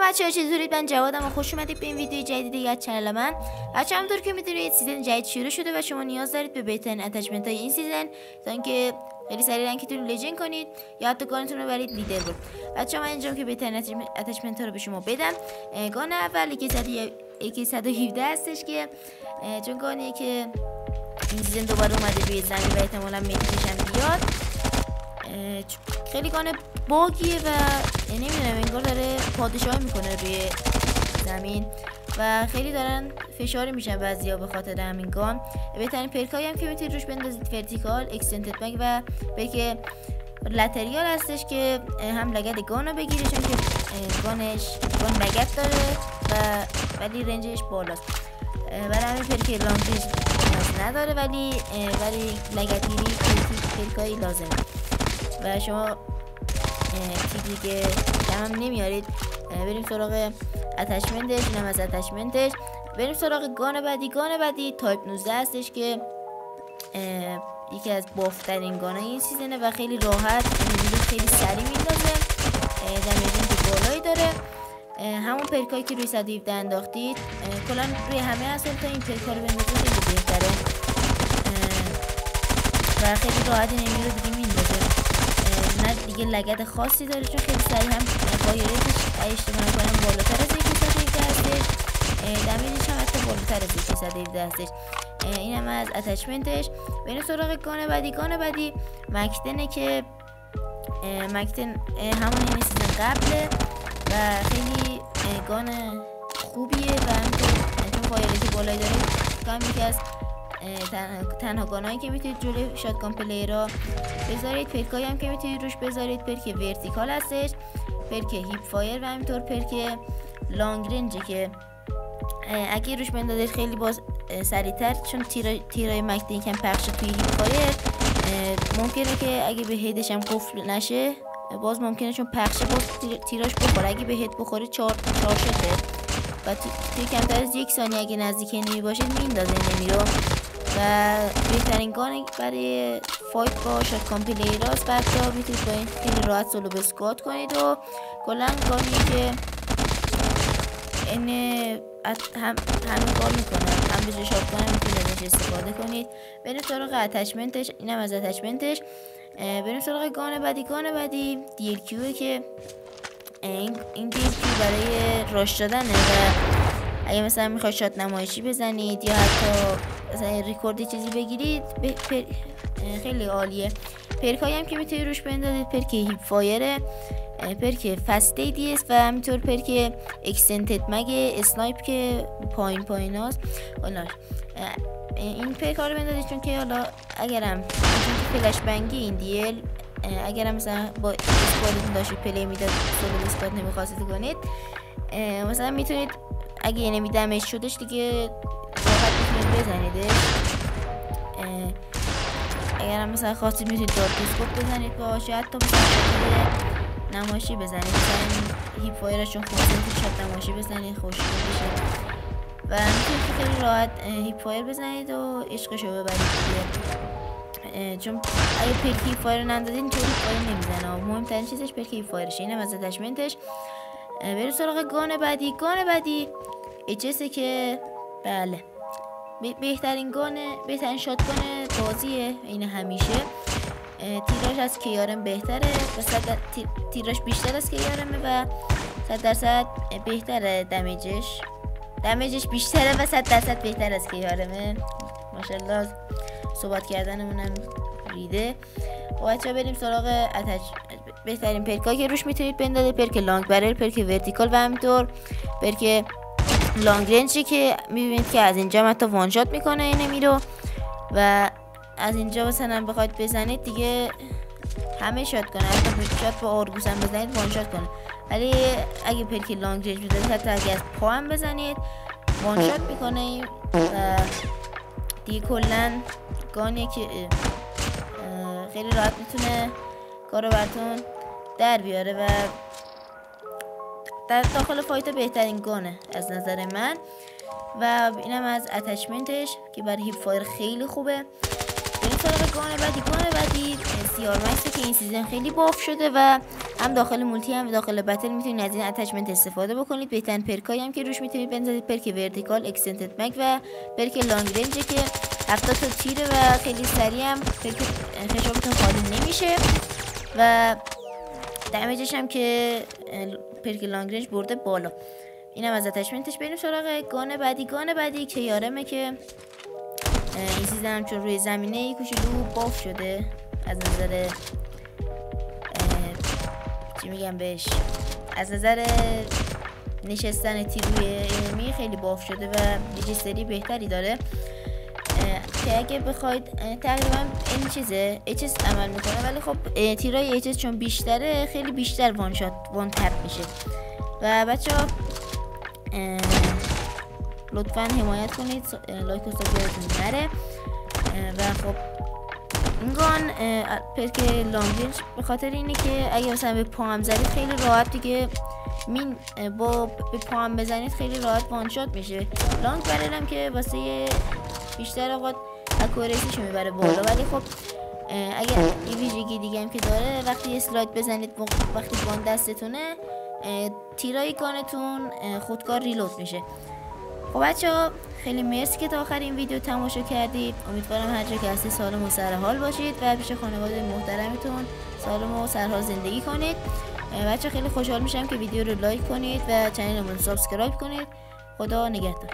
بچه‌ها چطورید؟ من جوادم و خوش اومدید به این ویدیو جدید دیگه از کانال من. بچه‌ها همونطور که میدونید سیزن جدید شروع شده و شما نیاز دارید به بهترین اتچمنت های این سیزن تا اینکه خیلی سریع رنکتون رو لجن کنید یا حتی گانتون رو برید لیدر بود. بچه‌ها من اینجام که بهترین اتچمنت ها رو به شما بدم. گان اول یکی 117 هستش که چون گانیه که این سیزن دوباره اومده روی زمین و احتمالاً میتیش هم بیاد. خیلی گان باگیه و نمیدونم انگار داره پادشاهی میکنه روی زمین و خیلی دارن فشاری میشن بعضیا به خاطر همین گان. بهترین پرکایی هم که میتونید روش بندازید ورتیکال، اکستنتد مگ و بلکه لتریال هستش که هم لگد گان رو بگیره چون که گان لگد داره و ولی رنجش بالاست. برای همین پرکای لانگ رنج نداره ولی لگدگیری پرکایی لازمه و شما دیگه کم هم نمیارید. بریم سراغ اتچمنتش. اینم از اتچمنتش. بریم سراغ گان بعدی تایپ 19 هستش که یکی از بافترین گانای این سیزنه و خیلی راحت خیلی سریع میندازه. دمیجی که بالایی داره. همون پرکایی که روی 117 انداختید کلا روی همه اصلا تا این پرکا رو بندازید خیلی بهتره و خیلی راحت نمی رو دیگه میندازه. نه دیگه لگد خاصی داره چون خیلی سریع هم وایرتش اشتباه نکنم بالاتر از 117 هستش. دمیجش هم حتی بالاتر از 117 هستش. این هم از اتچمنتش. بریم سراغ گان بعدی مکتنه که مکتن همون این سیزن قبله و خیلی گان خوبیه و چون وایرتی بالایی داره گان یکی از تنها گانایی که میتونید جلوی شاتگان پلیرها بذارید. پرکایی هم که میتونید روش بذارید پرک ورتیکال هستش، پرک هیپ فایر و همینطور پرک لانگ رنجه که اگه روش بندازید خیلی باز سریعتر چون تیرای مکتین کم پخش توی هیپ فایر ممکنه که اگه به هیدش هم قفل نشه باز ممکنه چون پخشه باز تیراش بخوره. اگه به هید بخوره 4 شده و توی کمتر از 1 ثانیه اگه نزدیک نمی باشید میندازه نمیرو و بهترین گان برای فایت با شاتگان پلیراست. بچه‌ها میتونید با این خیلی راحت سولو بسکوات کنید و کلا گانی که این همین کار میکنه هم به جای شاتگان هم میتونید ازش استفاده کنید. بریم سراغ اتچمنتش. اینم از اتچمنتش. بریم سراغ گان بعدی DLQ که این DLQ برای راش دادنه و اگه مثلا میخواید شات نمایشی بزنید یا حتی مثلا ریکوردی چیزی بگیرید خیلی عالیه. پرکایی هم که میتونید روش بندازید پرک هیپ فایره، پرک فست ایدی است و همینطور پرک اکستنتد مگ اسنایپ که پایین هاست. حالا این پرکا رو بندازید چون که حالا اگرم فلش بنگی این دیل اگرم مثلا با اسکوادتون داشتید پلی میداد سولو اسکواد نمیخواستید کنید مثلا میتونید اگه اینمی دمیج شدش دیگه راحت میتونید بزنیدش. اگرم مثلا خواستید میتونید دارک اسکوپ بزنید باشه حتی مثلا نمایشی بزنید مثلا هیپ فایرشون خوب شات نمایشی بزنید خوشگل بشه و میتونید خیلی راحت هیپ فایر بزنید و عشقشو ببرید دیگه چون اگه پرک هیپ فایر نندازید اینطوری هیپ فایر نمیزنه و مهمترین چیزش پرک هیپ فایرشه. اینم از اتچمنتش. بریم سراغ گان بعدی HS که بله بهترین شاتگان بازیه این همیشه. تیراش از کیارم بهتره و تیراش بیشتر از کیارمه و 100% بهتره دمیجش بیشتره و 100% بهتر از کیارمه. ماشاءالله صحبت کردنمونم ریده. بچه‌ها بریم سراغ بهترین پرکایی که روش میتونید بندازید پرک لانگ برل، پرک ورتیکال و همینطور پرک لانگ رنجی که میبینید که از اینجا حتی وان شات میکنه اینه میرو و از اینجا مثلا بخواید بزنید دیگه همه شات کنه حتی شات با آرگوس هم بزنید وان شات کنه ولی اگه پرک لانگ رنج بزنید حتی اگه از پا هم بزنید وان شات میکنه و دیگه کلا گانیه که خیلی راحت میتونه کارو براتون در بیاره و در داخل فایت بهترین گانه از نظر من و اینم از اتچمنتش که برای هیپ فایر خیلی خوبه. بریم سراغ گان بعدی CR Max که این سیزن خیلی باف شده و هم داخل مولتی هم داخل بتل میتونید از این اتچمنت استفاده بکنید. بهترین پرکایی هم که روش میتونید بندازید پرک ورتیکال اکستندد مگ و پرک لانگ رنج که 70 تا تیره و خیلی سریع هم پرک خشابتون خالی نمیشه و دمیجش هم که پرک لانگ رنج برده بالا. اینم از اتچمنتش. بریم سراغ گان بعدی. گان بعدی که یارمه که این سیزن چون روی زمینه کوچولو باف شده از نظر چی میگم بهش، از نظر نشستن تیر روی انمی خیلی باف شده و رجیستری بهتری داره که اگه بخواید تقریبا این چیزه HS عمل میکنه، ولی خب تیرای HS چون بیشتره خیلی بیشتر وان تپ میشه و بچه ها لطفا حمایت کنید لایک و سابسکرایب نره. و خب این گان پرک لانگ رنج به خاطر اینه که اگه مثلا به پا هم زدید خیلی راحت دیگه مین با به پا هم بزنید خیلی راحت وان شات میشه. لانگ برل هم که واسه بیشتر اوقات اکوریسیشو میبره بالا، ولی خب اگر این ویژگی دیگه هم که داره وقتی اسلاید بزنید وقتی گان دستتونه تیرای گانتون خودکار ریلود میشه. خب بچه ها خیلی مرسی که تا آخر این ویدیو تماشا کردید. امیدوارم هر جا که هستید سالم و سرحال باشید و پیش خانواده محترمتون سالم و سرحال زندگی کنید. بچه خیلی خوشحال میشم که ویدیو رو لایک کنید و چنلمون رو سابسکرایب کنید. خدا نگهدار.